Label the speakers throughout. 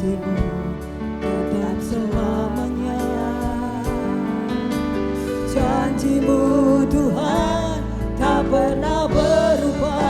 Speaker 1: kasih-Mu tetap selamanya. Janji-Mu Tuhan tak pernah berubah.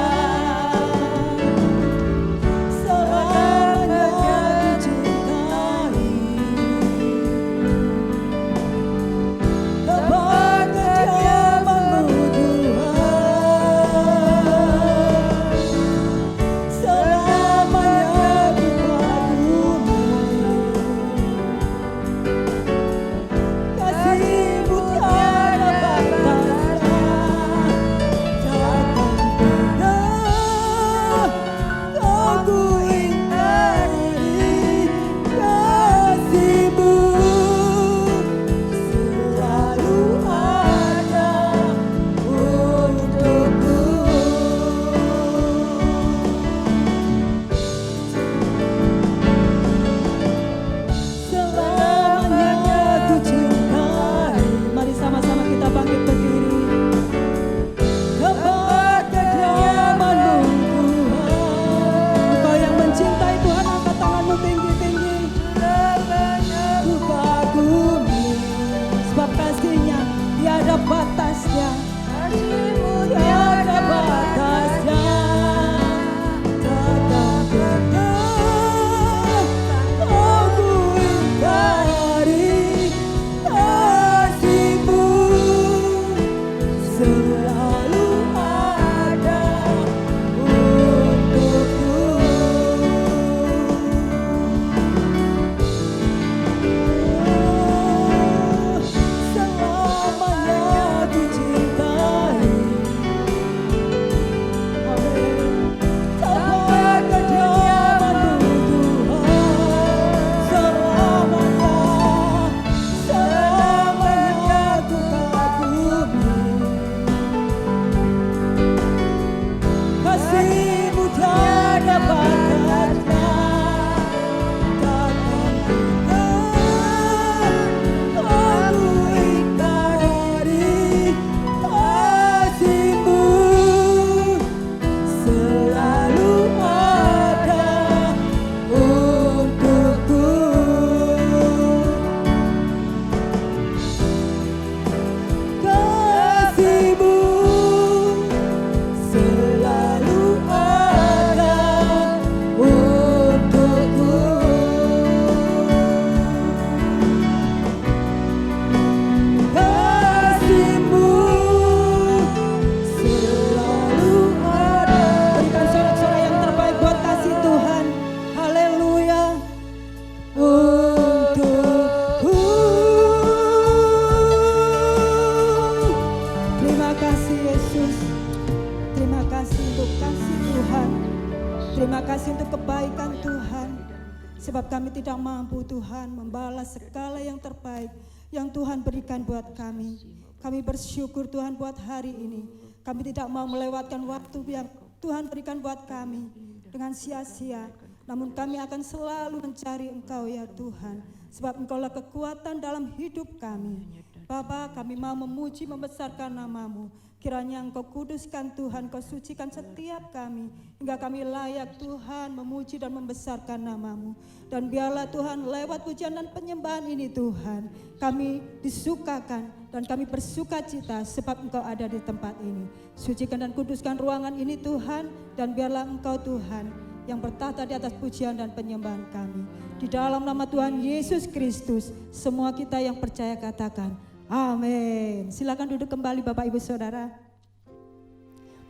Speaker 2: Sebab kami tidak mampu Tuhan membalas segala yang terbaik yang Tuhan berikan buat kami. Kami bersyukur Tuhan buat hari ini. Kami tidak mau melewatkan waktu yang Tuhan berikan buat kami dengan sia-sia. Namun kami akan selalu mencari Engkau ya Tuhan. Sebab Engkaulah kekuatan dalam hidup kami. Bapa, kami mau memuji membesarkan nama-Mu. Kiranya Engkau kuduskan Tuhan, Kau sucikan setiap kami. Hingga kami layak Tuhan memuji dan membesarkan nama-Mu. Dan biarlah Tuhan lewat pujian dan penyembahan ini Tuhan, kami disukakan dan kami bersuka cita sebab Engkau ada di tempat ini. Sucikan dan kuduskan ruangan ini Tuhan, dan biarlah Engkau Tuhan yang bertahta di atas pujian dan penyembahan kami. Di dalam nama Tuhan Yesus Kristus, semua kita yang percaya katakan amin. Silakan duduk kembali Bapak Ibu Saudara.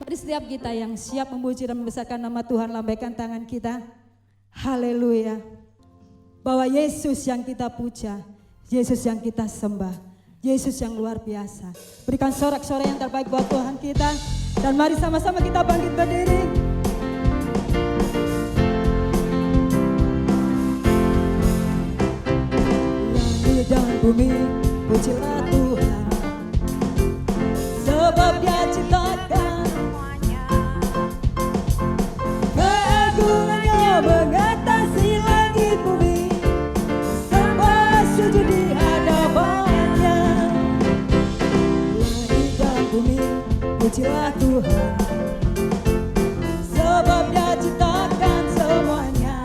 Speaker 2: Mari setiap kita yang siap memuji dan membesarkan nama Tuhan, lambaikan tangan kita. Haleluya. Bahwa Yesus yang kita puja, Yesus yang kita sembah, Yesus yang luar biasa. Berikan sorak-sorai yang terbaik buat Tuhan kita. Dan mari sama-sama kita bangkit berdiri. Langit dan bumi, pujilah Tuhan, sebab Dia ciptakan semuanya. Keagungannya mengatasi langit bumi, sembah sujud di hadapannya. Langit dan bumi, pujilah Tuhan, sebab Dia ciptakan semuanya.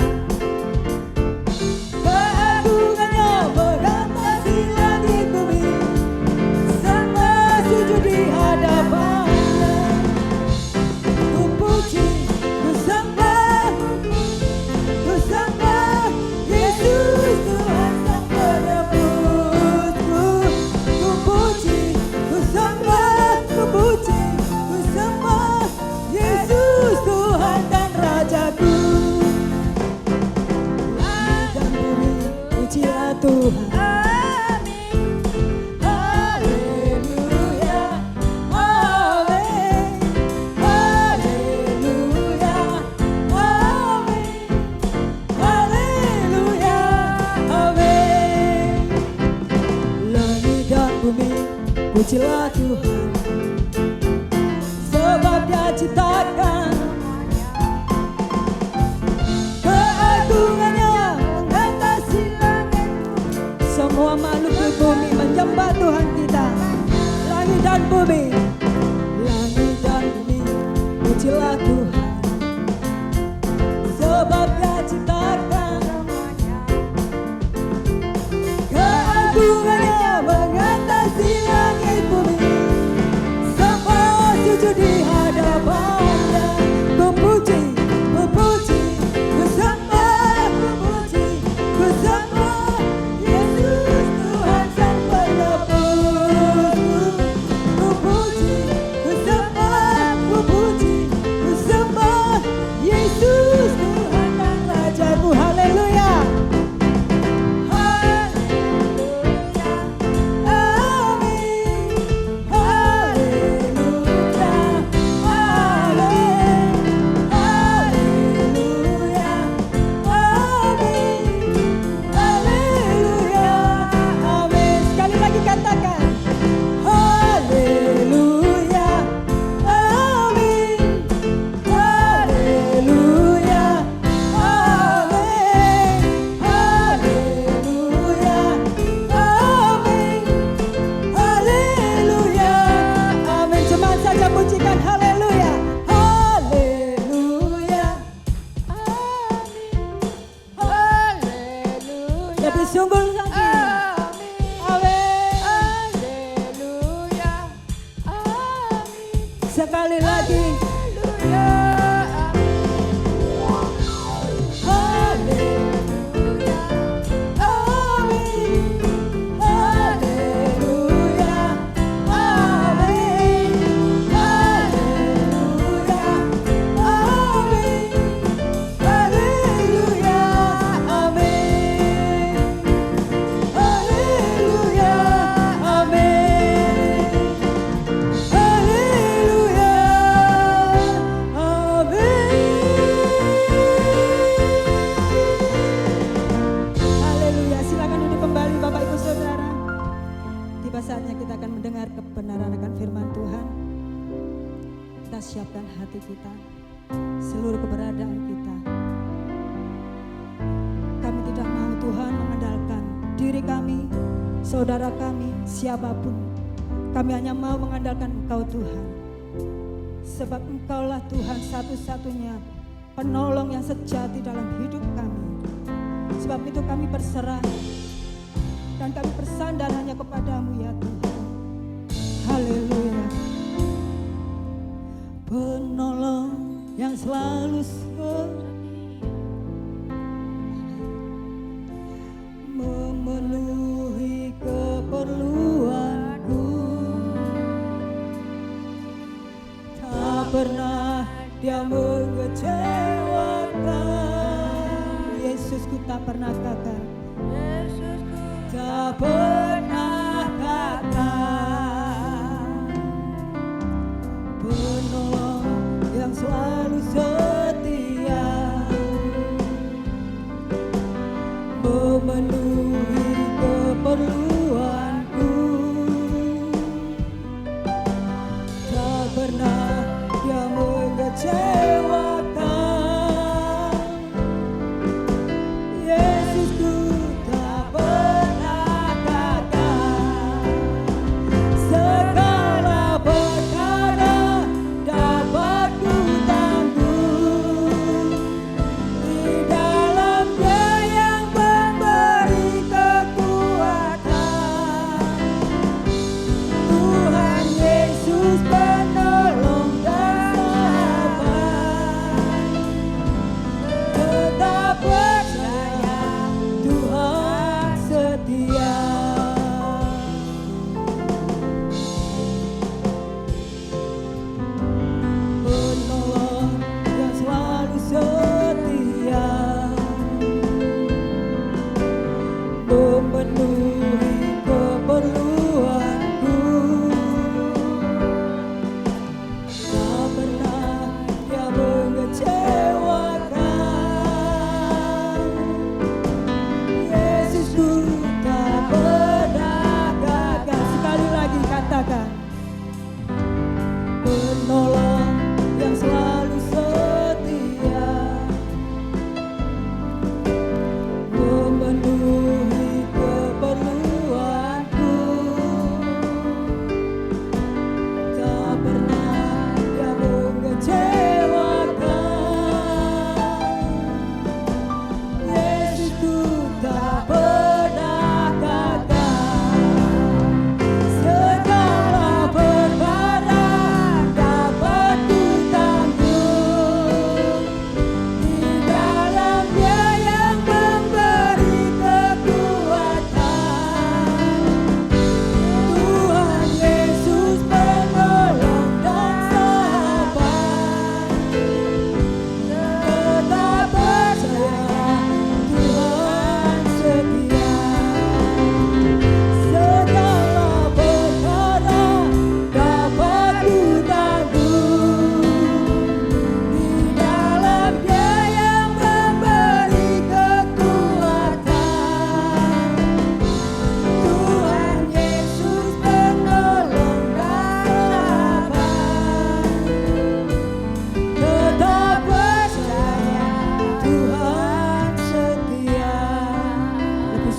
Speaker 1: Tuhan.
Speaker 3: Amin.
Speaker 1: Haleluya, amin. Haleluya, amin. Haleluya, amin. Langit dan bumi, pujilah Tuhan, sebab Dia ciptakan keagungannya mengatasi langit. Semua makhluk di bumi menyembah Tuhan kita. Langit dan bumi, pujilah Tuhan, sebab Dia ciptakan keagungannya mengatasi langit bumi. Semua sujud di hadapannya, memuji, memuji, bersama, memuji, bersama Yesus Tuhan Sang Penebus. Memuji, bersama, memuji, bersama Yesus Tuhan dan Rajaku. Haleluya. Sungguh lagi. Amin.
Speaker 3: Haleluya. Amin.
Speaker 1: Sekali lagi.
Speaker 3: Haleluya.
Speaker 1: Haleluya. Amin. Haleluya. Amin. Haleluya. Amin. Haleluya. Amin. Haleluya, amin. Haleluya, amin. Haleluya, silakan duduk kembali Bapak Ibu Saudara. Tiba saatnya kita akan mendengar kebenaran akan firman Tuhan. Kita siapkan hati kita, seluruh keberadaan kita. Kami tidak mau Tuhan mengandalkan diri kami, saudara kami, siapapun. Kami hanya mau mengandalkan Engkau Tuhan. Sebab Engkaulah Tuhan satu-satunya penolong yang sejati dalam hidup kami. Sebab itu kami berserah dan kami bersandar hanya kepadamu ya Tuhan. Haleluya. Penolong yang selalu memenuhi keperluanku. Tak pernah Dia mengecewakan. Yesusku tak pernah gagal.
Speaker 3: Yesusku
Speaker 1: Tak pernah gagal. Penolong yang selalu setia, memenuhi keperluanku. Tak pernah Dia mengecewakan. Yesusku tak pernah gagal. Segala perkara dapat ku tanggung di dalam Dia yang memberi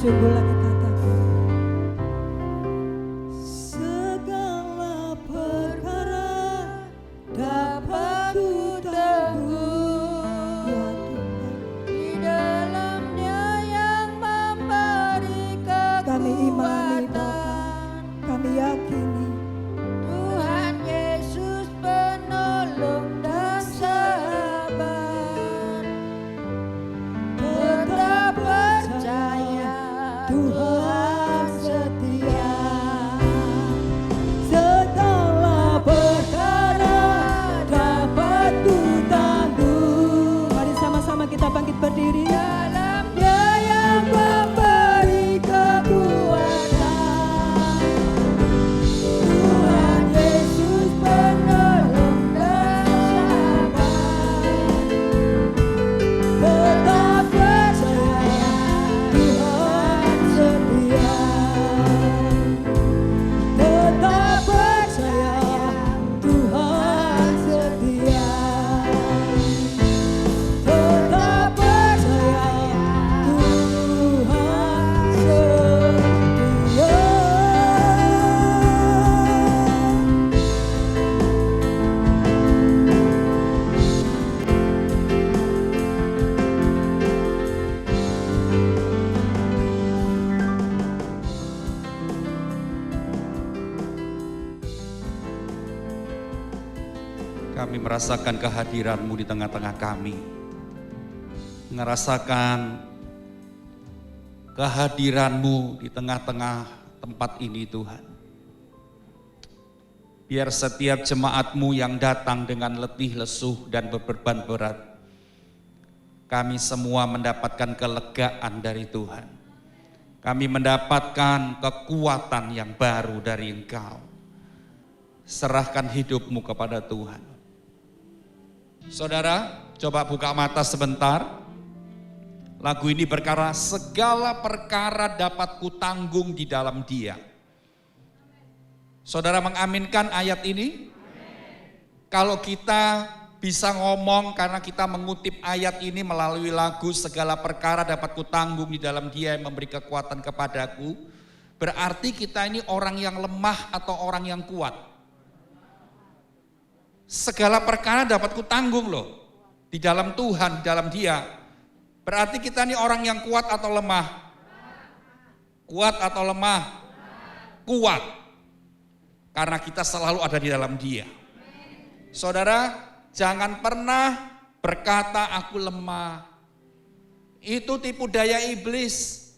Speaker 1: Sungguh lagi katakan. Segala perkara dapat ku tanggung. Ya Tuhan.
Speaker 3: Di dalamnya yang memberi
Speaker 1: Kami imani Bapa,
Speaker 3: kekuatan.
Speaker 1: kami yakini
Speaker 3: Tuhan Yesus penolong dan sahabat. Tetap percaya Tuhan setia.
Speaker 1: segala perkara dapat ku tanggung. Mari sama-sama kita bangkit berdiri.
Speaker 3: Dalamnya yang memberi kekuatan. Tuhan Yesus penolong dan sahabat.
Speaker 1: Tetap percaya Tuhan setia. Tetap percaya Tuhan setia. Tetap percaya Tuhan setia.
Speaker 4: Kami merasakan kehadiran-Mu di tengah-tengah kami. Merasakan kehadiran-Mu di tengah-tengah tempat ini Tuhan. Biar setiap jemaat-Mu yang datang dengan letih, lesuh, dan beban berat, kami semua mendapatkan kelegaan dari Tuhan. Kami mendapatkan kekuatan yang baru dari Engkau. Serahkan hidup-Mu kepada Tuhan. Saudara, coba buka mata sebentar. Lagu ini berkata, segala perkara dapat kutanggung di dalam Dia. Saudara mengaminkan ayat ini? Kalau kita bisa ngomong karena kita mengutip ayat ini melalui lagu, segala perkara dapat kutanggung di dalam Dia yang memberi kekuatan kepadaku, berarti kita ini orang yang lemah atau orang yang kuat. Segala perkara dapat kutanggung loh. Di dalam Tuhan, di dalam Dia. Berarti kita ini orang yang kuat atau lemah? Kuat atau lemah? Kuat. Karena kita selalu ada di dalam Dia. Saudara, jangan pernah berkata aku lemah. Itu tipu daya iblis.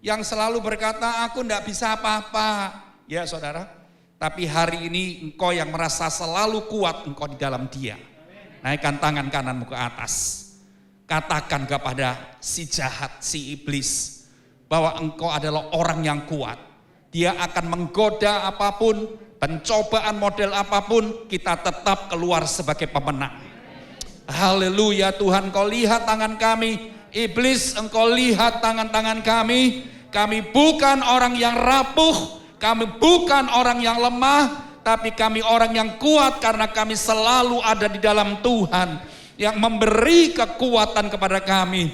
Speaker 4: Yang selalu berkata aku enggak bisa apa-apa. Ya saudara. Tapi hari ini engkau yang merasa selalu kuat, engkau di dalam Dia. Naikkan tangan kananmu ke atas. Katakan kepada si jahat, si iblis, bahwa engkau adalah orang yang kuat. Dia akan menggoda apapun, pencobaan model apapun, kita tetap keluar sebagai pemenang. Haleluya Tuhan, engkau lihat tangan kami. Iblis, engkau lihat tangan-tangan kami. Kami bukan orang yang rapuh. Kami bukan orang yang lemah, tapi kami orang yang kuat karena kami selalu ada di dalam Tuhan yang memberi kekuatan kepada kami.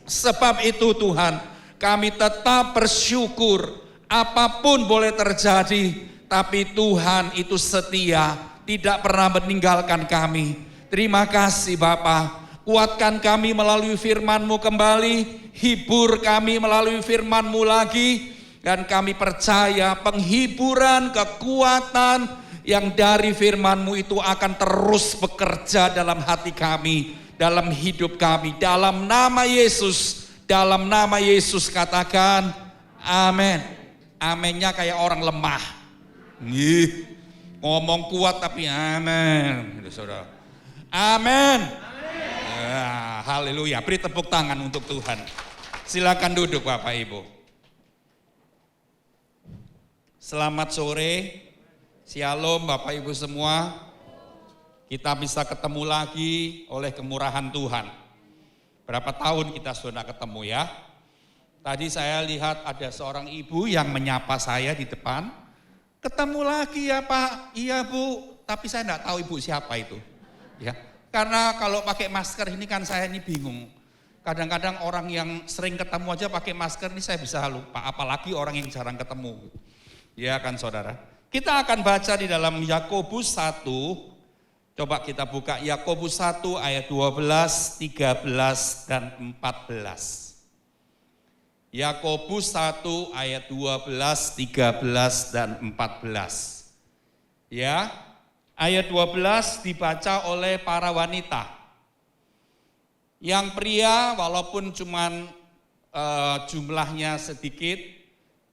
Speaker 4: Sebab itu Tuhan, kami tetap bersyukur apapun boleh terjadi, tapi Tuhan itu setia, tidak pernah meninggalkan kami. Terima kasih Bapa, kuatkan kami melalui firman-Mu kembali, hibur kami melalui firman-Mu lagi. Dan kami percaya penghiburan, kekuatan yang dari firman-Mu itu akan terus bekerja dalam hati kami, dalam hidup kami. Dalam nama Yesus katakan amin. Amennya kayak orang lemah. Ngomong kuat tapi amin. Saudara. Amin. Ya, haleluya. Beri tepuk tangan untuk Tuhan. Silakan duduk Bapak Ibu. Selamat sore, shalom Bapak Ibu semua. Kita bisa ketemu lagi oleh kemurahan Tuhan. Berapa tahun kita sudah ketemu ya. Tadi saya lihat ada seorang ibu yang menyapa saya di depan. Ketemu lagi ya Pak, iya Bu, tapi saya enggak tahu ibu siapa itu. Ya, karena kalau pakai masker ini kan saya ini bingung. Kadang-kadang orang yang sering ketemu aja pakai masker ini saya bisa lupa, apalagi orang yang jarang ketemu. Ya kan saudara? Kita akan baca di dalam Yakobus 1, coba kita buka Yakobus 1 ayat 12, 13, dan 14. Yakobus 1 ayat 12, 13, dan 14. Ya, ayat 12 dibaca oleh para wanita. Yang pria walaupun cuman jumlahnya sedikit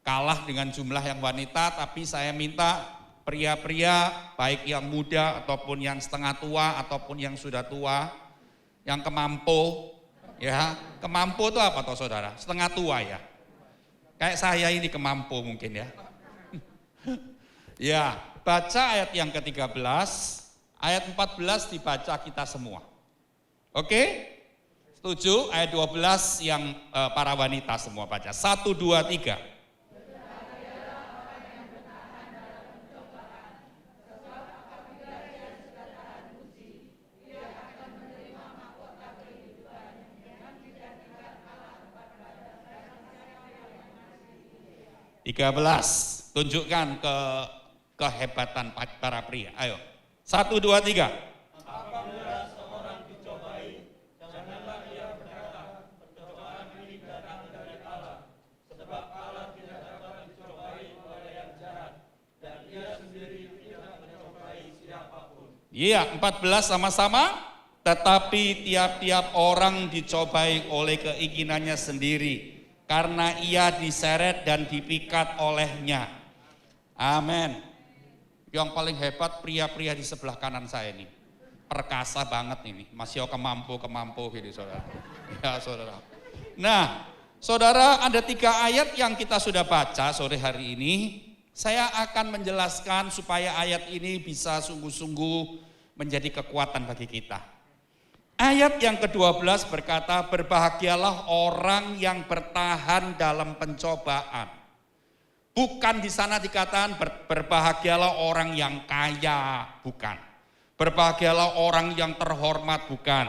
Speaker 4: kalah dengan jumlah yang wanita, tapi saya minta pria-pria baik yang muda ataupun yang setengah tua ataupun yang sudah tua, yang kemampu, ya kemampu itu apa toh saudara? Setengah tua ya. Kayak saya ini kemampu mungkin ya. Ya, baca ayat yang ke-13, ayat 14 dibaca kita semua. Oke? Setuju? Ayat 12 yang para wanita semua baca. 1, 2, 3. Tunjukkan kehebatan para pria. Ayo. 1, 2, 3. Iya, 14 sama-sama, tetapi tiap-tiap orang dicobai oleh keinginannya sendiri, karena ia diseret dan dipikat olehnya. Amin. Yang paling hebat pria-pria di sebelah kanan saya ini. Perkasa banget ini, masih kemampu gitu saudara. Ya saudara. Nah, saudara ada 3 ayat yang kita sudah baca sore hari ini. Saya akan menjelaskan supaya ayat ini bisa sungguh-sungguh menjadi kekuatan bagi kita. Ayat yang ke-12 berkata, berbahagialah orang yang bertahan dalam pencobaan. Bukan di sana dikatakan berbahagialah orang yang kaya, bukan. Berbahagialah orang yang terhormat, bukan.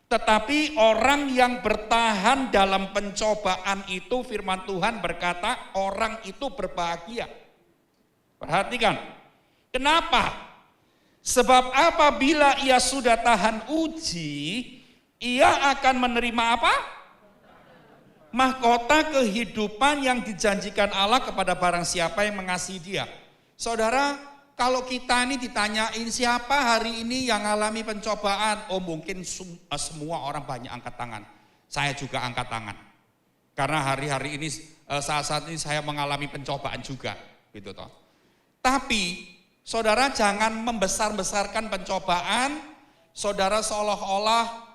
Speaker 4: Tetapi orang yang bertahan dalam pencobaan itu, firman Tuhan berkata orang itu berbahagia. Perhatikan, kenapa? Sebab apabila ia sudah tahan uji, ia akan menerima apa? Mahkota kehidupan yang dijanjikan Allah kepada barang siapa yang mengasihi dia. Saudara, kalau kita ini ditanyain siapa hari ini yang alami pencobaan, oh mungkin semua orang banyak angkat tangan. Saya juga angkat tangan. Karena hari-hari ini saat-saat ini saya mengalami pencobaan juga, gitu toh. Tapi saudara jangan membesar-besarkan pencobaan, saudara seolah-olah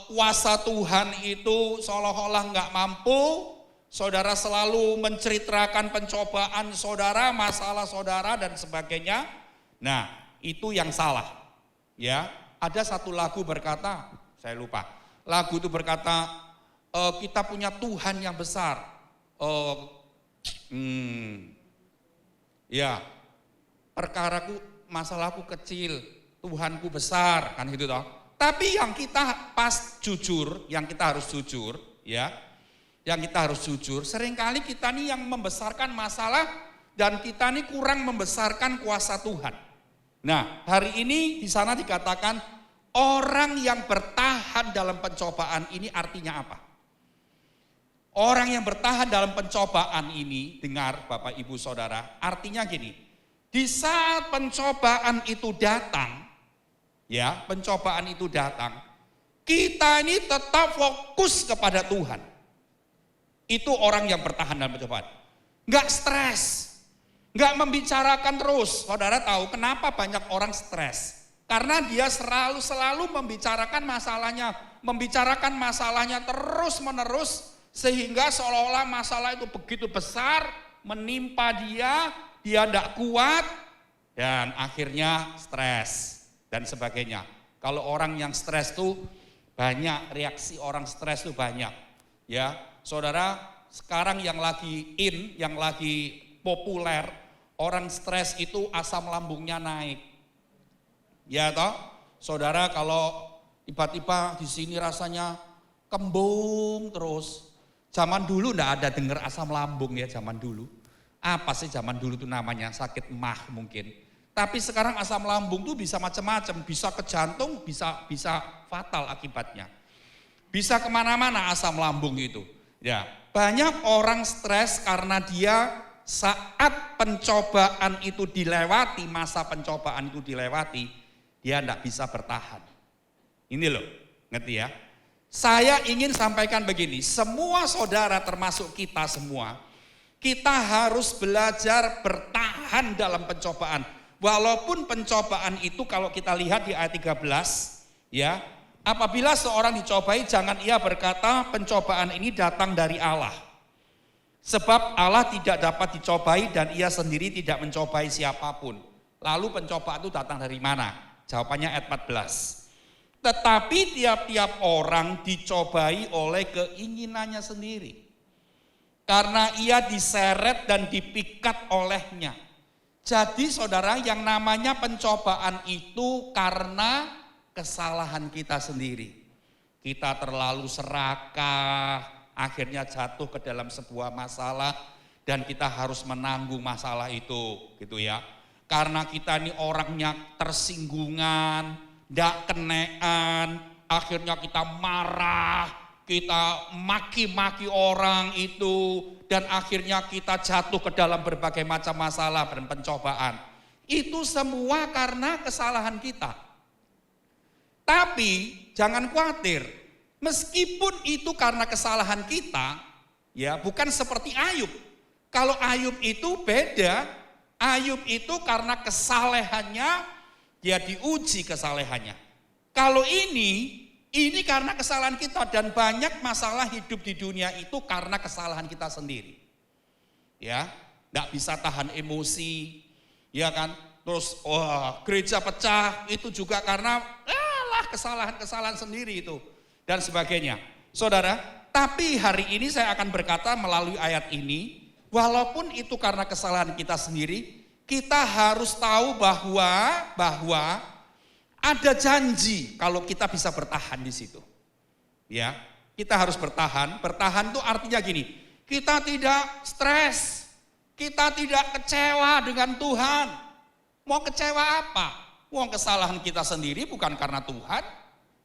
Speaker 4: kuasa Tuhan itu seolah-olah nggak mampu, saudara selalu menceritakan pencobaan saudara, masalah saudara dan sebagainya. Nah, itu yang salah. Ya, ada satu lagu berkata, saya lupa. Lagu itu berkata, kita punya Tuhan yang besar. Ya, perkaraku, masalahku kecil, Tuhanku besar, kan gitu toh. Tapi yang kita yang kita harus jujur, ya, yang kita harus jujur, seringkali kita nih yang membesarkan masalah dan kita nih kurang membesarkan kuasa Tuhan. Nah, hari ini di sana dikatakan orang yang bertahan dalam pencobaan ini artinya apa? Orang yang bertahan dalam pencobaan ini, dengar Bapak Ibu Saudara, artinya gini, di saat pencobaan itu datang, ya pencobaan itu datang, kita ini tetap fokus kepada Tuhan. Itu orang yang bertahan dalam pencobaan. Enggak stres, enggak membicarakan terus. Saudara tahu kenapa banyak orang stres? Karena dia selalu membicarakan masalahnya terus menerus, sehingga seolah-olah masalah itu begitu besar, menimpa dia tidak kuat, dan akhirnya stres dan sebagainya. Kalau orang yang stres tuh banyak, reaksi orang stres tuh banyak. Ya, saudara, sekarang yang lagi yang lagi populer, orang stres itu asam lambungnya naik. Ya toh, saudara, kalau tiba-tiba di sini rasanya kembung terus. Zaman dulu enggak ada dengar asam lambung ya zaman dulu. Apa sih zaman dulu itu namanya? Sakit mah mungkin. Tapi sekarang asam lambung tuh bisa macam-macam, bisa ke jantung, bisa fatal akibatnya. Bisa kemana-mana asam lambung itu. Ya, banyak orang stres karena dia saat pencobaan itu dilewati, masa pencobaan itu dilewati, dia tidak bisa bertahan. Ini loh, ngerti ya? Saya ingin sampaikan begini, semua saudara termasuk kita semua, kita harus belajar bertahan dalam pencobaan. Walaupun pencobaan itu kalau kita lihat di ayat 13, ya, apabila seorang dicobai jangan ia berkata pencobaan ini datang dari Allah. Sebab Allah tidak dapat dicobai dan ia sendiri tidak mencobai siapapun. Lalu pencobaan itu datang dari mana? Jawabannya ayat 14. Tetapi tiap-tiap orang dicobai oleh keinginannya sendiri. Karena ia diseret dan dipikat olehnya. Jadi saudara, yang namanya pencobaan itu karena kesalahan kita sendiri. Kita terlalu serakah, akhirnya jatuh ke dalam sebuah masalah dan kita harus menanggung masalah itu, gitu ya. Karena kita ini orangnya tersinggungan, ndak kenean, akhirnya kita marah, kita maki-maki orang itu, dan akhirnya kita jatuh ke dalam berbagai macam masalah dan pencobaan. Itu semua karena kesalahan kita. Tapi jangan khawatir, meskipun itu karena kesalahan kita, ya bukan seperti Ayub. Kalau Ayub itu beda, Ayub itu karena kesalehannya, dia diuji kesalehannya. Kalau ini karena kesalahan kita dan banyak masalah hidup di dunia itu karena kesalahan kita sendiri. Ya, enggak bisa tahan emosi, ya kan? Terus gereja pecah itu juga karena kesalahan-kesalahan sendiri itu dan sebagainya. Saudara, tapi hari ini saya akan berkata melalui ayat ini, walaupun itu karena kesalahan kita sendiri, kita harus tahu bahwa ada janji kalau kita bisa bertahan di situ. Ya, kita harus bertahan. Bertahan itu artinya gini, kita tidak stres, kita tidak kecewa dengan Tuhan. Mau kecewa apa? Mau kesalahan kita sendiri bukan karena Tuhan,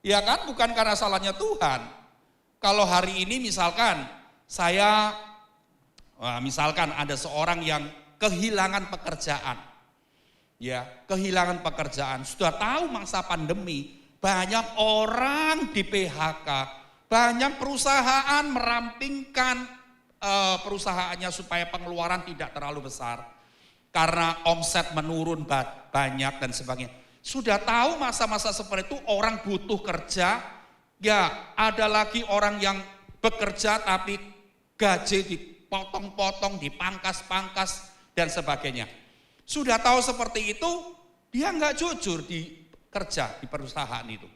Speaker 4: ya kan? Bukan karena salahnya Tuhan. Kalau hari ini misalkan misalkan ada seorang yang kehilangan pekerjaan. Ya, kehilangan pekerjaan. Sudah tahu masa pandemi, banyak orang di PHK, banyak perusahaan merampingkan perusahaannya supaya pengeluaran tidak terlalu besar. Karena omset menurun banyak dan sebagainya. Sudah tahu masa-masa seperti itu orang butuh kerja, ya ada lagi orang yang bekerja tapi gaji dipotong-potong, dipangkas-pangkas dan sebagainya. Sudah tahu seperti itu, dia nggak jujur di kerja di perusahaan itu.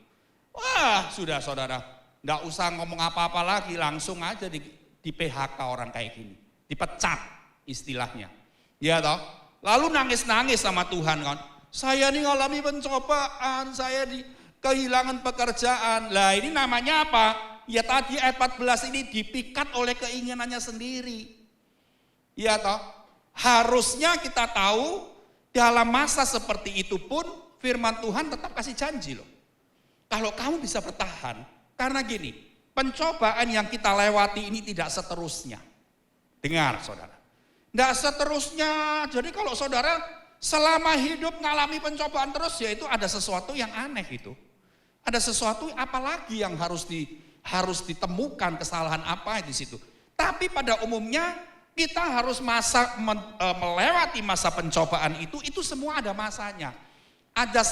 Speaker 4: Wah, sudah saudara, nggak usah ngomong apa-apa lagi, langsung aja di PHK orang kayak gini, dipecat istilahnya. Ya toh, lalu nangis-nangis sama Tuhan kan. Saya nih ngalami pencobaan, saya kehilangan pekerjaan. Lah ini namanya apa? Ya tadi ayat 14 ini dipikat oleh keinginannya sendiri. Ya toh, harusnya kita tahu dalam masa seperti itu pun firman Tuhan tetap kasih janji loh. Kalau kamu bisa bertahan, karena gini, pencobaan yang kita lewati ini tidak seterusnya. Dengar saudara, tidak seterusnya. Jadi kalau saudara selama hidup ngalami pencobaan terus, ya itu ada sesuatu yang aneh itu. Ada sesuatu apalagi yang harus ditemukan kesalahan apa di situ. Tapi pada umumnya kita harus melewati masa pencobaan itu semua ada masanya. Ada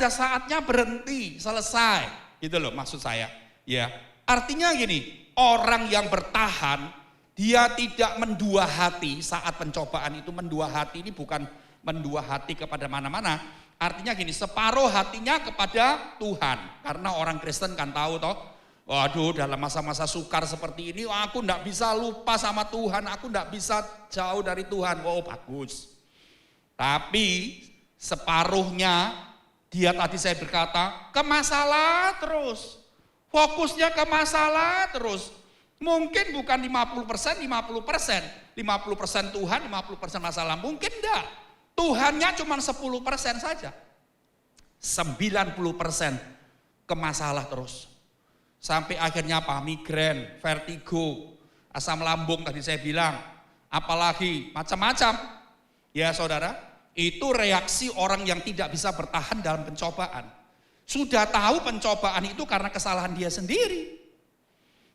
Speaker 4: saatnya berhenti, selesai. Gitu loh maksud saya. Ya, artinya gini, orang yang bertahan, dia tidak mendua hati saat pencobaan itu. Mendua hati ini bukan mendua hati kepada mana-mana. Artinya gini, separuh hatinya kepada Tuhan. Karena orang Kristen kan tahu toh, waduh dalam masa-masa sukar seperti ini, aku enggak bisa lupa sama Tuhan, aku enggak bisa jauh dari Tuhan. Oh bagus. Tapi separuhnya, dia tadi saya berkata, ke masalah terus. Fokusnya ke masalah terus. Mungkin bukan 50%, 50%. 50% Tuhan, 50% masalah. Mungkin enggak. Tuhannya cuma 10% saja. 90% ke masalah terus. Sampai akhirnya apa? Migrain, vertigo, asam lambung tadi saya bilang. Apalagi macam-macam. Ya saudara, itu reaksi orang yang tidak bisa bertahan dalam pencobaan. Sudah tahu pencobaan itu karena kesalahan dia sendiri.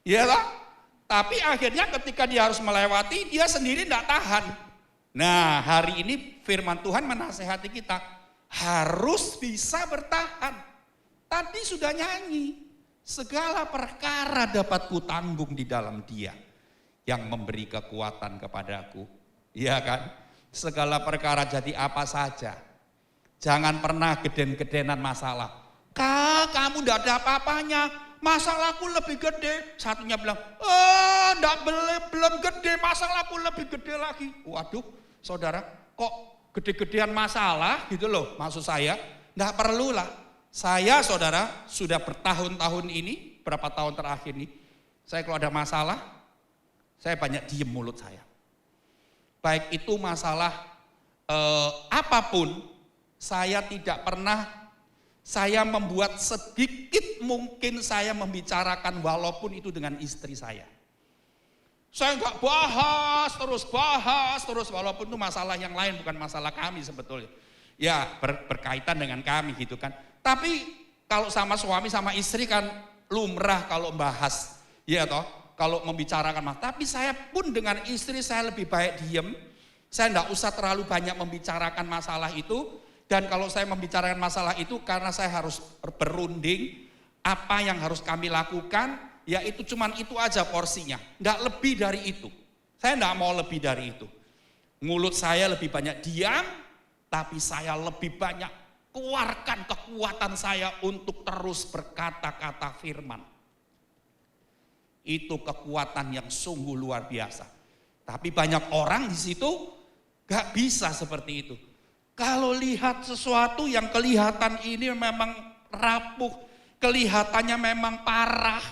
Speaker 4: Ya lah. Tapi akhirnya ketika dia harus melewati, dia sendiri tidak tahan. Nah, hari ini firman Tuhan menasehati kita, harus bisa bertahan. Tadi sudah nyanyi, segala perkara dapat kutanggung di dalam Dia yang memberi kekuatan kepadaku. Iya kan? Segala perkara jadi apa saja. Jangan pernah geden-gedenan masalah. Kak, kamu tidak ada apa-apanya, masalahku lebih gede. Satunya bilang, belum gede, masalahku lebih gede lagi. Waduh, saudara, kok gede-gedean masalah gitu loh, maksud saya. Tidak perlulah. Saya, saudara, sudah bertahun-tahun ini, berapa tahun terakhir ini, saya kalau ada masalah, saya banyak diem mulut saya. Baik itu masalah apapun, saya tidak pernah. Saya membuat sedikit mungkin saya membicarakan walaupun itu dengan istri saya. Saya enggak bahas terus walaupun itu masalah yang lain bukan masalah kami sebetulnya. Ya berkaitan dengan kami gitu kan. Tapi kalau sama suami sama istri kan lumrah kalau bahas. Ya toh, kalau membicarakan masalah. Tapi saya pun dengan istri saya lebih baik diem. Saya enggak usah terlalu banyak membicarakan masalah itu. Dan kalau saya membicarakan masalah itu karena saya harus berunding apa yang harus kami lakukan, ya itu cuman itu aja porsinya. Enggak lebih dari itu. Saya enggak mau lebih dari itu. Mulut saya lebih banyak diam, tapi saya lebih banyak keluarkan kekuatan saya untuk terus berkata-kata firman. Itu kekuatan yang sungguh luar biasa. Tapi banyak orang di situ enggak bisa seperti itu. Kalau lihat sesuatu yang kelihatan ini memang rapuh, kelihatannya memang parah,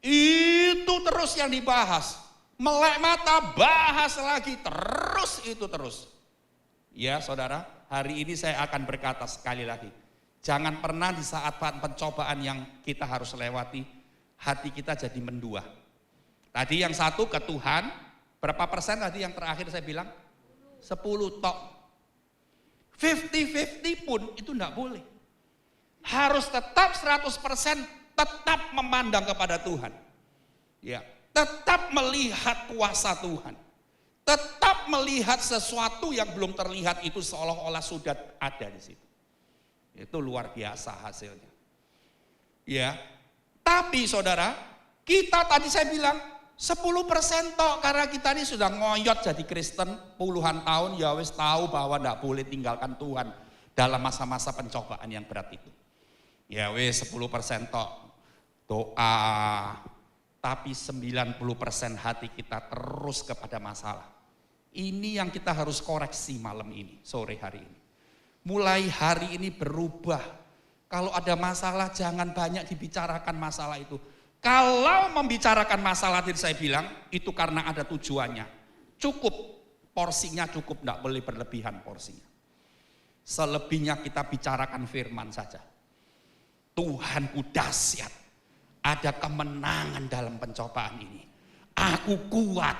Speaker 4: itu terus yang dibahas. Melek mata, bahas lagi, terus. Ya saudara, hari ini saya akan berkata sekali lagi. Jangan pernah di saat pencobaan yang kita harus lewati, hati kita jadi mendua. Tadi yang satu ke Tuhan, berapa persen tadi yang terakhir saya bilang? 10 tok. 50-50 pun itu enggak boleh. Harus tetap 100% tetap memandang kepada Tuhan. Ya, tetap melihat kuasa Tuhan. Tetap melihat sesuatu yang belum terlihat itu seolah-olah sudah ada di situ. Itu luar biasa hasilnya. Ya. Tapi saudara, kita tadi saya bilang 10% tok karena kita ini sudah ngoyot jadi Kristen puluhan tahun, ya wis tahu bahwa enggak boleh tinggalkan Tuhan dalam masa-masa pencobaan yang berat itu. Ya wis 10% tok doa, tapi 90% hati kita terus kepada masalah. Ini yang kita harus koreksi malam ini, sore hari ini. Mulai hari ini berubah. Kalau ada masalah jangan banyak dibicarakan masalah itu. Kalau membicarakan masalah tadi saya bilang, itu karena ada tujuannya. Cukup, porsinya cukup, enggak boleh berlebihan porsinya. Selebihnya kita bicarakan firman saja. Tuhanku dahsyat, ada kemenangan dalam pencobaan ini. Aku kuat,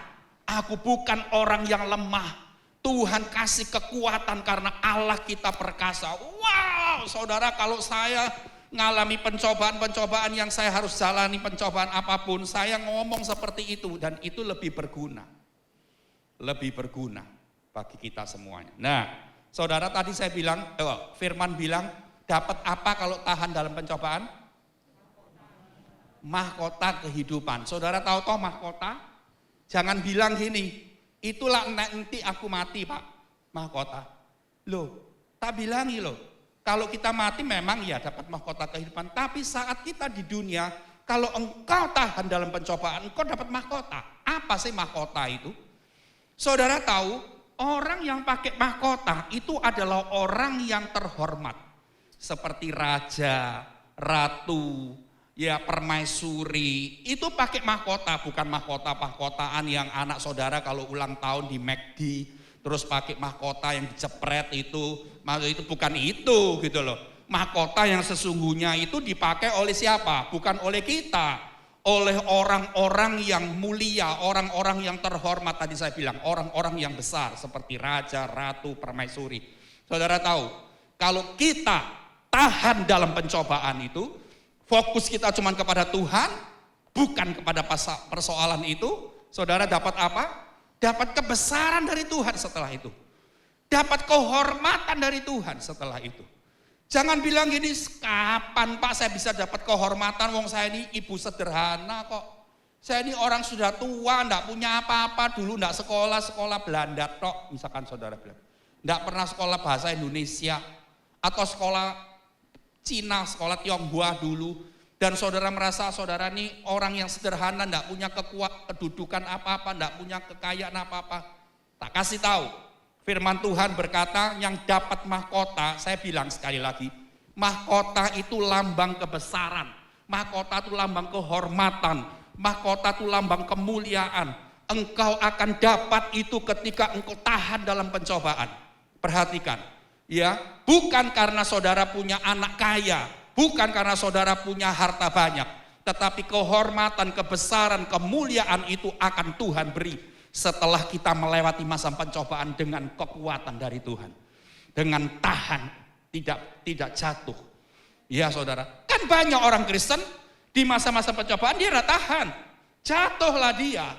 Speaker 4: aku bukan orang yang lemah. Tuhan kasih kekuatan karena Allah kita perkasa. Wow, saudara, kalau saya ngalami pencobaan-pencobaan yang saya harus jalani, pencobaan apapun, saya ngomong seperti itu dan itu lebih berguna. Lebih berguna bagi kita semuanya. Nah, saudara tadi saya bilang, Firman bilang, dapat apa kalau tahan dalam pencobaan? Mahkota kehidupan. Saudara tahu toh mahkota? Jangan bilang gini, itulah nanti aku mati Pak, mahkota. Loh, tak bilangi loh. Kalau kita mati memang ya dapat mahkota kehidupan. Tapi saat kita di dunia, kalau engkau tahan dalam pencobaan, engkau dapat mahkota. Apa sih mahkota itu? Saudara tahu, orang yang pakai mahkota itu adalah orang yang terhormat. Seperti raja, ratu, ya permaisuri, itu pakai mahkota, bukan mahkota-mahkotaan yang anak saudara kalau ulang tahun di McD, terus pakai mahkota yang dicepret itu bukan itu gitu loh. Mahkota yang sesungguhnya itu dipakai oleh siapa? Bukan oleh kita, oleh orang-orang yang mulia, orang-orang yang terhormat, tadi saya bilang, orang-orang yang besar seperti raja, ratu, permaisuri. Saudara tahu, kalau kita tahan dalam pencobaan itu, fokus kita cuma kepada Tuhan, bukan kepada persoalan itu, saudara dapat apa? Dapat kebesaran dari Tuhan setelah itu. Dapat kehormatan dari Tuhan setelah itu. Jangan bilang gini, kapan Pak saya bisa dapat kehormatan, wong saya ini ibu sederhana kok. Saya ini orang sudah tua, enggak punya apa-apa, dulu enggak sekolah Belanda tok, misalkan saudara bilang. Enggak pernah sekolah bahasa Indonesia, atau sekolah Cina, sekolah Tionghoa dulu, dan saudara merasa saudara ini orang yang sederhana, enggak punya kedudukan apa-apa, enggak punya kekayaan apa-apa. Tak kasih tahu, firman Tuhan berkata yang dapat mahkota, saya bilang sekali lagi, mahkota itu lambang kebesaran, mahkota itu lambang kehormatan, mahkota itu lambang kemuliaan. Engkau akan dapat itu ketika engkau tahan dalam pencobaan. Perhatikan. Ya, bukan karena saudara punya anak kaya, bukan karena saudara punya harta banyak, tetapi kehormatan, kebesaran, kemuliaan itu akan Tuhan beri setelah kita melewati masa pencobaan dengan kekuatan dari Tuhan, dengan tahan, tidak jatuh. Ya saudara, kan banyak orang Kristen di masa-masa pencobaan dia tidak tahan, jatuhlah dia.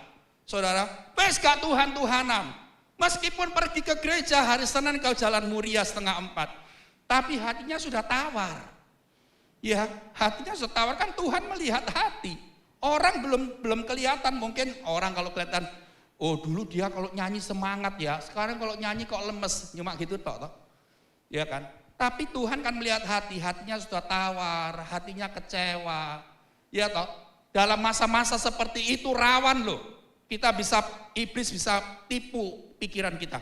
Speaker 4: Saudara, wes gak Tuhan-Tuhanan. Meskipun pergi ke gereja hari Senin kau jalan Muria 3:30, tapi hatinya sudah tawar. Ya, hatinya sudah tawar, kan Tuhan melihat hati. Orang belum kelihatan, mungkin orang kalau kelihatan, oh dulu dia kalau nyanyi semangat ya, sekarang kalau nyanyi kok lemes, cuma gitu toh. Ya kan? Tapi Tuhan kan melihat hati, hatinya sudah tawar, hatinya kecewa. Ya toh, dalam masa-masa seperti itu rawan loh. Iblis bisa tipu pikiran kita.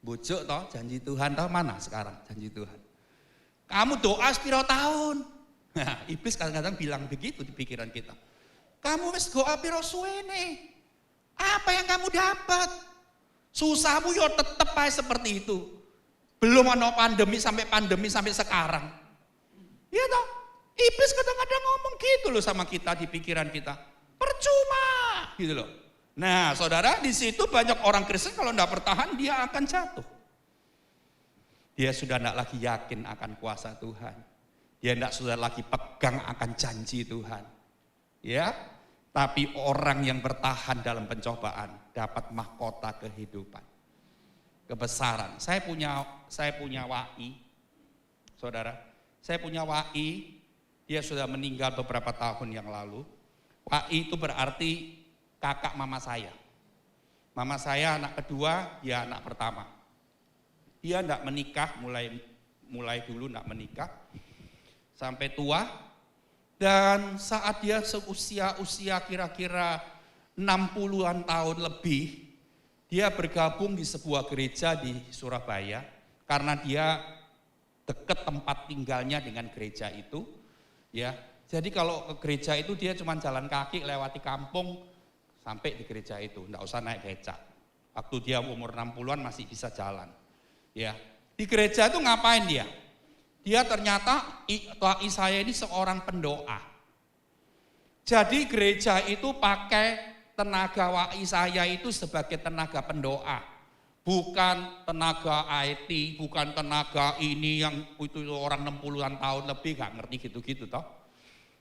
Speaker 4: Bujuk toh, janji Tuhan toh mana sekarang janji Tuhan. Kamu doa sepiro tahun. Nah, iblis kadang-kadang bilang begitu di pikiran kita. Kamu wis doa piro suwene. Apa yang kamu dapat? Susahmu yo tetep aja seperti itu. Belum ada pandemi sampai sekarang. Iya toh? Iblis kadang-kadang ngomong gitu loh sama kita di pikiran kita. Percuma gitu loh. Nah saudara, di situ banyak orang Kristen kalau tidak bertahan dia akan jatuh. Dia sudah tidak lagi yakin akan kuasa Tuhan. Dia sudah lagi pegang akan janji Tuhan. Ya, tapi orang yang bertahan dalam pencobaan dapat mahkota kehidupan, kebesaran. Saya punya wai, saudara. Saya punya wai, dia sudah meninggal beberapa tahun yang lalu. Wai itu berarti kakak mama saya. Mama saya anak kedua, dia anak pertama. Dia enggak menikah, mulai dulu enggak menikah sampai tua. Dan saat dia usia kira-kira 60-an tahun lebih, dia bergabung di sebuah gereja di Surabaya karena dia dekat tempat tinggalnya dengan gereja itu. Ya, jadi kalau ke gereja itu dia cuma jalan kaki lewati kampung sampai di gereja itu, enggak usah naik becak. Waktu dia umur 60-an masih bisa jalan. Ya, di gereja itu ngapain dia? Dia ternyata wai saya ini seorang pendoa. Jadi gereja itu pakai tenaga wai saya itu sebagai tenaga pendoa. Bukan tenaga IT, bukan tenaga ini yang itu orang 60-an tahun lebih gak ngerti gitu-gitu toh.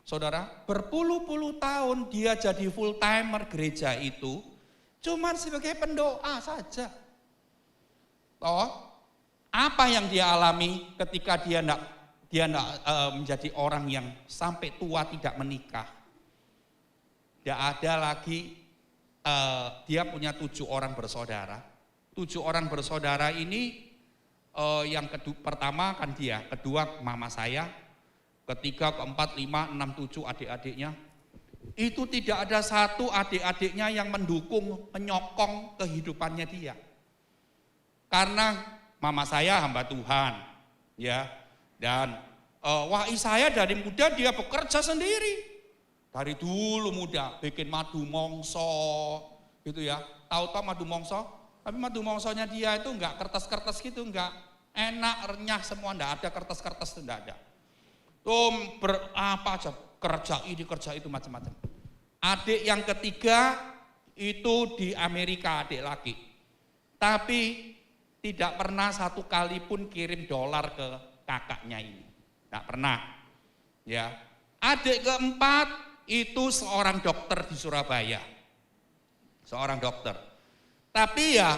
Speaker 4: Saudara, berpuluh-puluh tahun dia jadi full timer gereja itu cuman sebagai pendoa saja. Toh, apa yang dia alami ketika dia enggak menjadi orang yang sampai tua tidak menikah? Tidak ada lagi, dia punya 7 orang bersaudara. 7 orang bersaudara ini yang pertama kan dia, kedua mama saya, ketiga, keempat, 5, 6, 7 adik-adiknya. Itu tidak ada satu adik-adiknya yang mendukung, menyokong kehidupannya dia. Karena mama saya hamba Tuhan, ya, dan Wai saya dari muda dia bekerja sendiri. Dari dulu muda bikin madu mongso gitu ya. Tahu-tahu madu mongso? Tapi madu mongsonya dia itu enggak kertas-kertas gitu, enggak enak, renyah semua, enggak ada kertas-kertas itu enggak ada. Tuh apa aja, kerja ini kerja itu macam-macam. Adik yang ketiga itu di Amerika, adik laki. Tapi tidak pernah satu kali pun kirim dolar ke kakaknya ini. Enggak pernah. Ya. Adik keempat itu seorang dokter di Surabaya. Seorang dokter. Tapi ya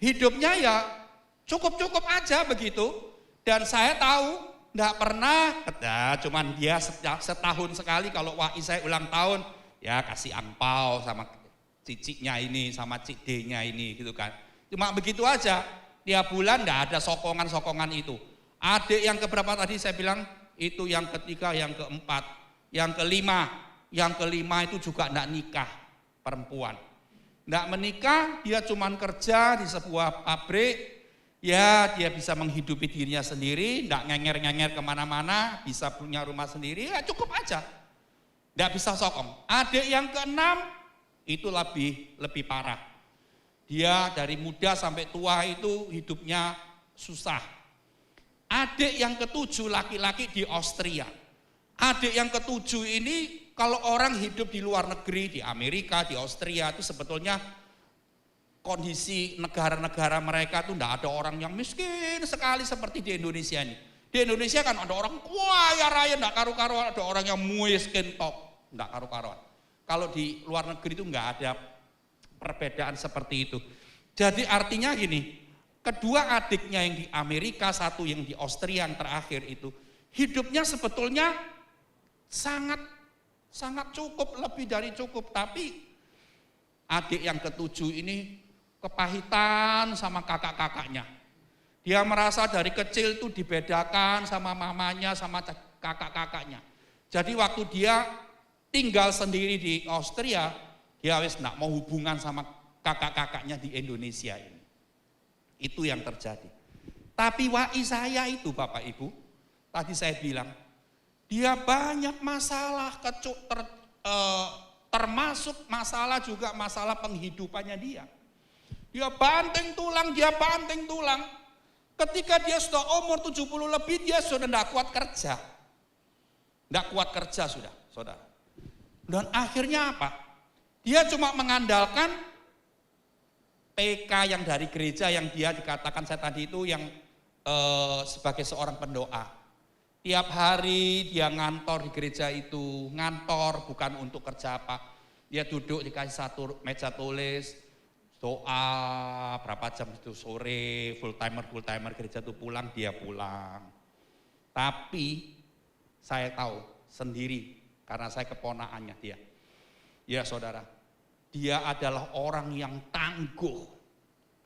Speaker 4: hidupnya ya cukup-cukup aja begitu. Dan saya tahu enggak pernah, cuman dia setahun sekali kalau Wai saya ulang tahun, ya kasih angpau sama ciciknya ini, sama cik D-nya ini gitu kan. Cuma begitu aja, tiap bulan enggak ada sokongan-sokongan itu. Adik yang keberapa tadi saya bilang, itu yang ketiga, yang keempat. Yang kelima itu juga enggak nikah, perempuan. Enggak menikah, dia cuman kerja di sebuah pabrik, ya dia bisa menghidupi dirinya sendiri, enggak ngenger-ngenger kemana-mana, bisa punya rumah sendiri, ya cukup aja. Enggak bisa sokong. Adik yang keenam, itu lebih parah. Dia dari muda sampai tua itu hidupnya susah. Adik yang ketujuh laki-laki di Austria. Adik yang ketujuh ini kalau orang hidup di luar negeri, di Amerika, di Austria itu sebetulnya kondisi negara-negara mereka itu enggak ada orang yang miskin sekali seperti di Indonesia ini. Di Indonesia kan ada orang kaya raya enggak karu-karuan, ada orang yang miskin top, enggak karu-karuan. Kalau di luar negeri itu enggak ada perbedaan seperti itu. Jadi artinya gini, kedua adiknya yang di Amerika, satu yang di Austria yang terakhir itu, hidupnya sebetulnya sangat cukup, lebih dari cukup. Tapi adik yang ketujuh ini kepahitan sama kakak-kakaknya. Dia merasa dari kecil tuh dibedakan sama mamanya, sama kakak-kakaknya. Jadi waktu dia tinggal sendiri di Austria, dia wis enggak mau hubungan sama kakak-kakaknya di Indonesia ini. Itu yang terjadi. Tapi Wai saya itu Bapak Ibu, tadi saya bilang, dia banyak masalah, termasuk masalah juga masalah penghidupannya dia. Dia banting tulang. Ketika dia sudah umur 70 lebih, dia sudah tidak kuat kerja. Tidak kuat kerja sudah, saudara. Dan akhirnya apa? Dia cuma mengandalkan PK yang dari gereja yang dia dikatakan saya tadi itu yang sebagai seorang pendoa. Tiap hari dia ngantor di gereja itu, ngantor bukan untuk kerja apa. Dia duduk dikasih satu meja tulis, doa berapa jam itu sore, full timer gereja itu pulang, dia pulang. Tapi saya tahu sendiri karena saya keponakannya dia. Ya saudara, dia adalah orang yang tangguh,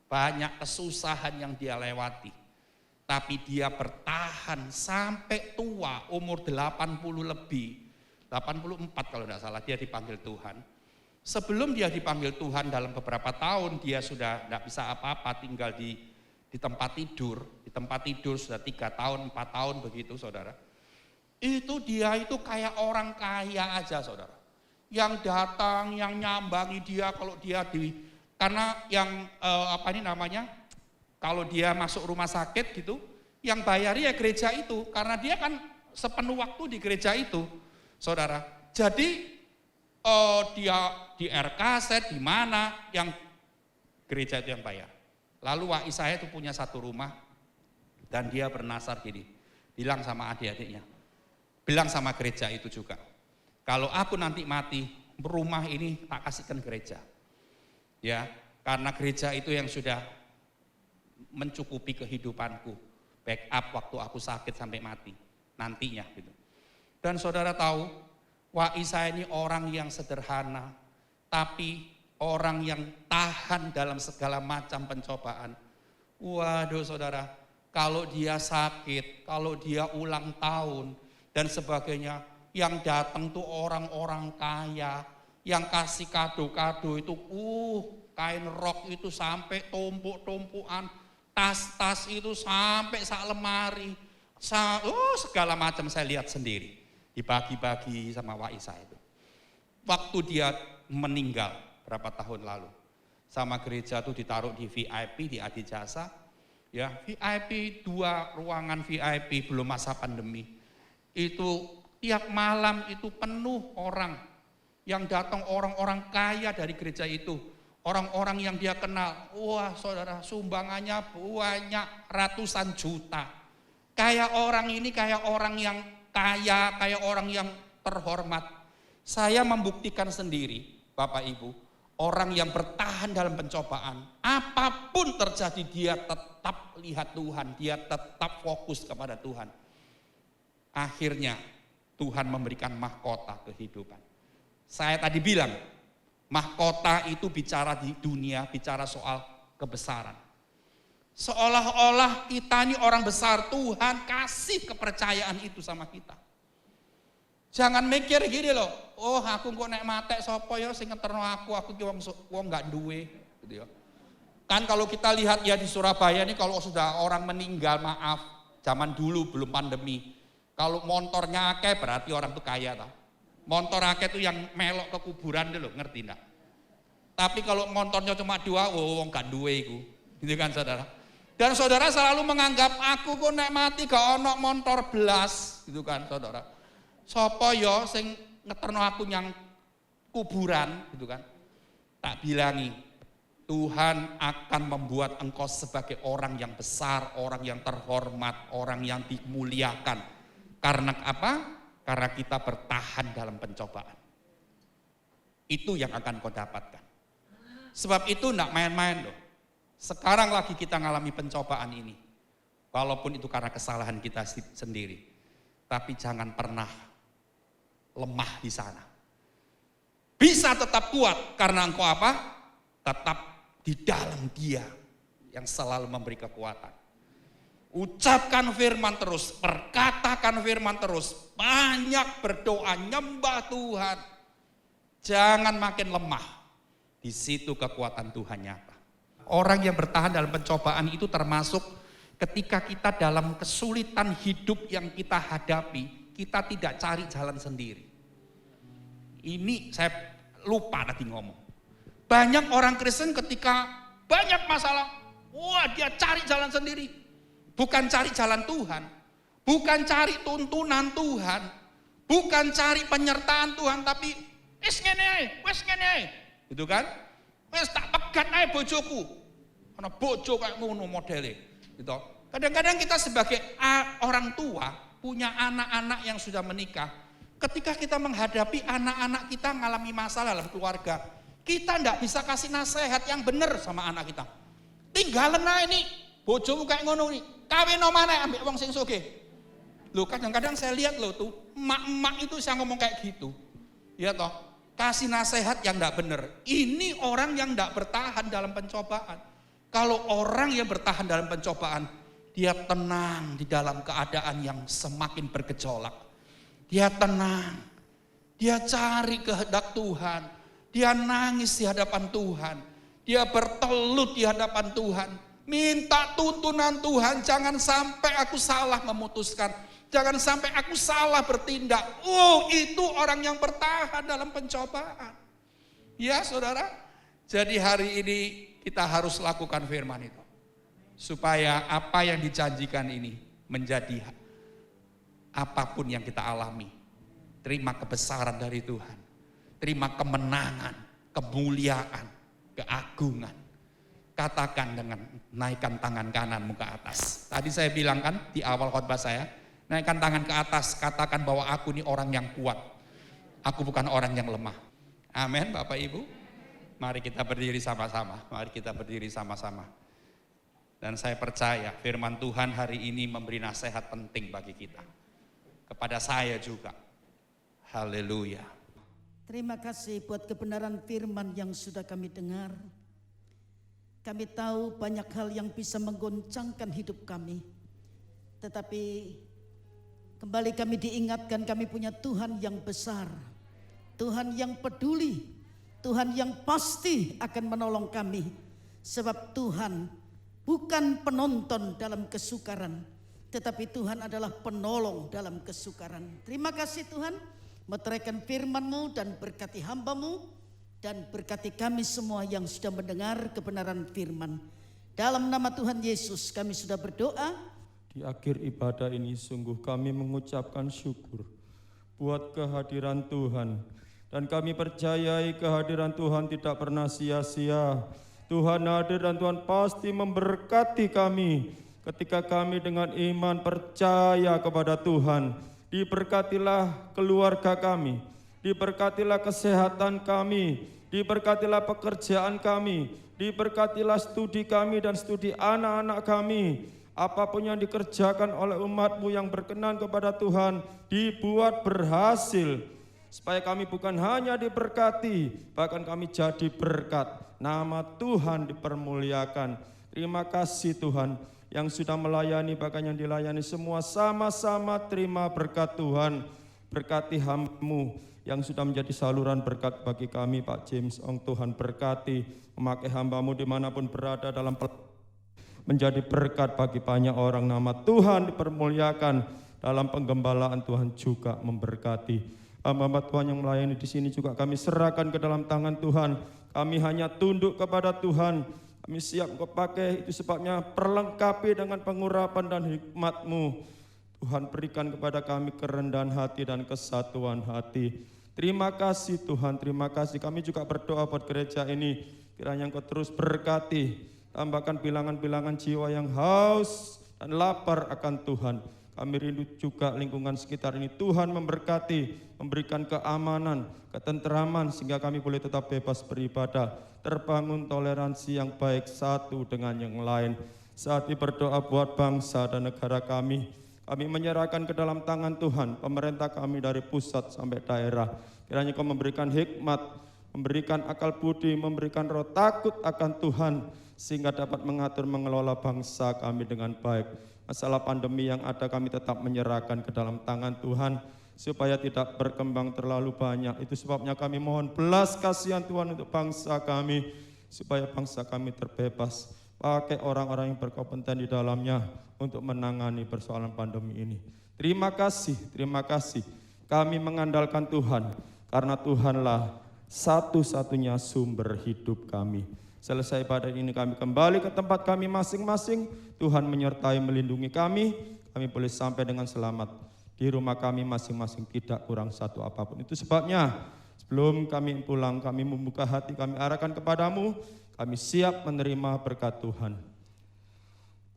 Speaker 4: banyak kesusahan yang dia lewati. Tapi dia bertahan sampai tua, umur 80 lebih, 84 kalau tidak salah dia dipanggil Tuhan. Sebelum dia dipanggil Tuhan dalam beberapa tahun dia sudah tidak bisa apa-apa, tinggal di tempat tidur. Di tempat tidur sudah 3 tahun, 4 tahun begitu saudara. Itu dia itu kayak orang kaya aja saudara. Yang datang, yang nyambangi dia kalau dia karena yang kalau dia masuk rumah sakit gitu, yang bayari ya gereja itu, karena dia kan sepenuh waktu di gereja itu, saudara. Jadi dia di RKZ di mana yang gereja itu yang bayar. Lalu Wai saya itu punya satu rumah dan dia bernasar gini, bilang sama adik-adiknya, bilang sama gereja itu juga, kalau aku nanti mati, rumah ini tak kasihkan gereja, ya, karena gereja itu yang sudah mencukupi kehidupanku, backup waktu aku sakit sampai mati nantinya gitu. Dan saudara tahu, Wai saya ini orang yang sederhana, tapi orang yang tahan dalam segala macam pencobaan. Waduh saudara, kalau dia sakit, kalau dia ulang tahun dan sebagainya, yang datang tuh orang-orang kaya, yang kasih kado-kado itu, kain rok itu sampai tumpuk-tumpukan, tas-tas itu sampai sak lemari, Segala macam saya lihat sendiri. Dibagi-bagi sama Wak Isa itu. Waktu dia meninggal berapa tahun lalu. Sama gereja itu ditaruh di VIP di Adijasa. Ya, VIP 2 ruangan VIP belum masa pandemi. Itu tiap malam itu penuh orang. Yang datang orang-orang kaya dari gereja itu. Orang-orang yang dia kenal. Wah saudara, sumbangannya banyak, ratusan juta. Kayak orang ini kayak orang yang kaya, kayak orang yang terhormat. Saya membuktikan sendiri, Bapak Ibu, orang yang bertahan dalam pencobaan, apapun terjadi dia tetap lihat Tuhan, dia tetap fokus kepada Tuhan. Akhirnya Tuhan memberikan mahkota kehidupan. Saya tadi bilang, mahkota itu bicara di dunia, bicara soal kebesaran. Seolah-olah kita ini orang besar, Tuhan kasih kepercayaan itu sama kita. Jangan mikir gini loh, oh aku kok nek matek sapa ya sing ngeterno aku ki wong gak duwe gitu ya. Kan kalau kita lihat ya di Surabaya ini kalau sudah orang meninggal, maaf, zaman dulu belum pandemi. Kalau motornya akeh berarti orang tuh kaya ta. Motor akeh tuh yang melok ke kuburan dulu, ngerti enggak? Tapi kalau motornya cuma 2, wong gak duwe iku. Gitu kan saudara? Dan saudara selalu menganggap aku kok nek mati gak ono motor belas, gitu kan saudara. Sopo yo sing ngeterno aku yang kuburan gitu kan. Tak bilangi, Tuhan akan membuat engkau sebagai orang yang besar, orang yang terhormat, orang yang dimuliakan. Karena apa? Karena kita bertahan dalam pencobaan. Itu yang akan kau dapatkan. Sebab itu enggak main-main loh. Sekarang lagi kita ngalami pencobaan ini. Walaupun itu karena kesalahan kita sendiri. Tapi jangan pernah lemah di sana. Bisa tetap kuat karena engkau apa? Tetap di dalam Dia yang selalu memberi kekuatan. Ucapkan firman terus, perkatakan firman terus, banyak berdoa, nyembah Tuhan. Jangan makin lemah. Di situ kekuatan Tuhan nyata. Orang yang bertahan dalam pencobaan itu termasuk ketika kita dalam kesulitan hidup yang kita hadapi, kita tidak cari jalan sendiri. Ini saya lupa tadi ngomong. Banyak orang Kristen ketika banyak masalah, wah dia cari jalan sendiri. Bukan cari jalan Tuhan, bukan cari tuntunan Tuhan, bukan cari penyertaan Tuhan, tapi wes ngene ae, gitu kan? Wes tak pegat ae bojoku. Ana bojo kayak ngono modele, gitu. Kadang-kadang kita sebagai orang tua punya anak-anak yang sudah menikah. Ketika kita menghadapi anak-anak kita mengalami masalah dalam keluarga, kita enggak bisa kasih nasihat yang benar sama anak kita. Tinggalen ae nih, bojomu kayak ngono nih. Kawin maneh ambek wong sing sugih. Loh kadang-kadang saya lihat loh tuh, emak-emak itu saya ngomong kayak gitu. Ya toh, kasih nasihat yang enggak benar. Ini orang yang enggak bertahan dalam pencobaan. Kalau orang yang bertahan dalam pencobaan, dia tenang di dalam keadaan yang semakin bergejolak. Dia tenang, dia cari kehendak Tuhan, dia nangis di hadapan Tuhan, dia bertelut di hadapan Tuhan, minta tuntunan Tuhan, jangan sampai aku salah memutuskan, jangan sampai aku salah bertindak. Oh, itu orang yang bertahan dalam pencobaan. Ya saudara, jadi hari ini kita harus lakukan firman itu. Supaya apa yang dijanjikan ini menjadi apapun yang kita alami. Terima kebesaran dari Tuhan. Terima kemenangan, kemuliaan, keagungan. Katakan dengan naikkan tangan kananmu ke atas. Tadi saya bilang kan di awal khotbah saya, naikkan tangan ke atas, katakan bahwa aku ini orang yang kuat. Aku bukan orang yang lemah. Amin Bapak Ibu. Mari kita berdiri sama-sama. Mari kita berdiri sama-sama. Dan saya percaya firman Tuhan hari ini memberi nasihat penting bagi kita. Kepada saya juga. Haleluya.
Speaker 5: Terima kasih buat kebenaran firman yang sudah kami dengar. Kami tahu banyak hal yang bisa menggoncangkan hidup kami. Tetapi kembali kami diingatkan kami punya Tuhan yang besar. Tuhan yang peduli. Tuhan yang pasti akan menolong kami. Sebab Tuhan bukan penonton dalam kesukaran, tetapi Tuhan adalah penolong dalam kesukaran. Terima kasih Tuhan, meteraikan firman-Mu dan berkati hamba-Mu, dan berkati kami semua yang sudah mendengar kebenaran firman. Dalam nama Tuhan Yesus kami sudah berdoa.
Speaker 6: Di akhir ibadah ini sungguh kami mengucapkan syukur buat kehadiran Tuhan. Dan kami percayai kehadiran Tuhan tidak pernah sia-sia. Tuhan hadir dan Tuhan pasti memberkati kami ketika kami dengan iman percaya kepada Tuhan. Diberkatilah keluarga kami, diberkatilah kesehatan kami, diberkatilah pekerjaan kami, diberkatilah studi kami dan studi anak-anak kami. Apapun yang dikerjakan oleh umat-Mu yang berkenan kepada Tuhan, dibuat berhasil. Supaya kami bukan hanya diberkati, bahkan kami jadi berkat. Nama Tuhan dipermuliakan. Terima kasih Tuhan yang sudah melayani, bahkan yang dilayani semua sama-sama terima berkat Tuhan. Berkati hamba-Mu yang sudah menjadi saluran berkat bagi kami, Pak James Ong. Tuhan berkati, memakai hamba-Mu dimanapun berada dalam menjadi berkat bagi banyak orang. Nama Tuhan dipermuliakan. Dalam penggembalaan Tuhan juga memberkati. Hamba-hamba Tuhan yang melayani di sini juga kami serahkan ke dalam tangan Tuhan. Kami hanya tunduk kepada Tuhan. Kami siap pakai, itu sebabnya perlengkapi dengan pengurapan dan hikmat-Mu. Tuhan berikan kepada kami kerendahan hati dan kesatuan hati. Terima kasih Tuhan, terima kasih. Kami juga berdoa buat gereja ini. Kiranya Engkau terus berkati. Tambahkan bilangan-bilangan jiwa yang haus dan lapar akan Tuhan. Kami rindu juga lingkungan sekitar ini. Tuhan memberkati, memberikan keamanan, ketenteraman, sehingga kami boleh tetap bebas beribadah. Terbangun toleransi yang baik satu dengan yang lain. Saat ini berdoa buat bangsa dan negara kami. Kami menyerahkan ke dalam tangan Tuhan, pemerintah kami dari pusat sampai daerah. Kiranya Kau memberikan hikmat, memberikan akal budi, memberikan roh takut akan Tuhan, sehingga dapat mengatur mengelola bangsa kami dengan baik. Masalah pandemi yang ada kami tetap menyerahkan ke dalam tangan Tuhan, supaya tidak berkembang terlalu banyak. Itu sebabnya kami mohon belas kasihan Tuhan untuk bangsa kami, supaya bangsa kami terbebas. Pakai orang-orang yang berkompeten di dalamnya untuk menangani persoalan pandemi ini. Terima kasih, terima kasih. Kami mengandalkan Tuhan, karena Tuhanlah satu-satunya sumber hidup kami. Selesai ibadah ini kami kembali ke tempat kami masing-masing. Tuhan menyertai melindungi kami. Kami boleh sampai dengan selamat di rumah kami masing-masing, tidak kurang satu apapun. Itu sebabnya sebelum kami pulang, kami membuka hati, kami arahkan kepadamu. Kami siap menerima berkat Tuhan.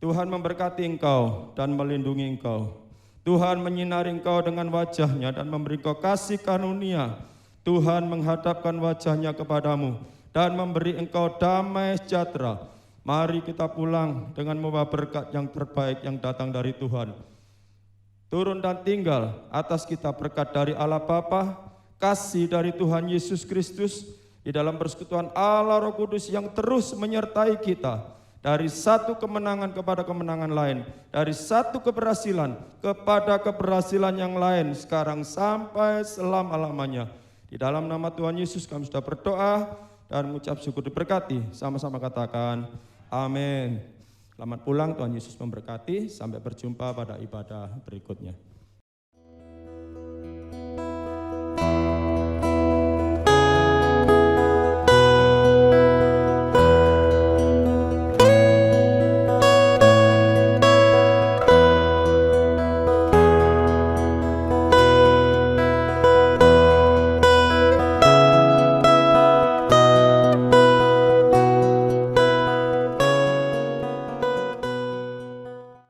Speaker 6: Tuhan memberkati engkau dan melindungi engkau. Tuhan menyinari engkau dengan wajah-Nya dan memberi engkau kasih karunia. Tuhan menghadapkan wajah-Nya kepadamu dan memberi engkau damai sejahtera. Mari kita pulang dengan membawa berkat yang terbaik yang datang dari Tuhan. Turun dan tinggal atas kita berkat dari Allah Bapa, kasih dari Tuhan Yesus Kristus, di dalam persekutuan Allah Roh Kudus yang terus menyertai kita. Dari satu kemenangan kepada kemenangan lain, dari satu keberhasilan kepada keberhasilan yang lain, sekarang sampai selama-lamanya. Di dalam nama Tuhan Yesus kami sudah berdoa dan mengucap syukur, diberkati. Sama-sama katakan amin. Selamat pulang, Tuhan Yesus memberkati. Sampai berjumpa pada ibadah berikutnya.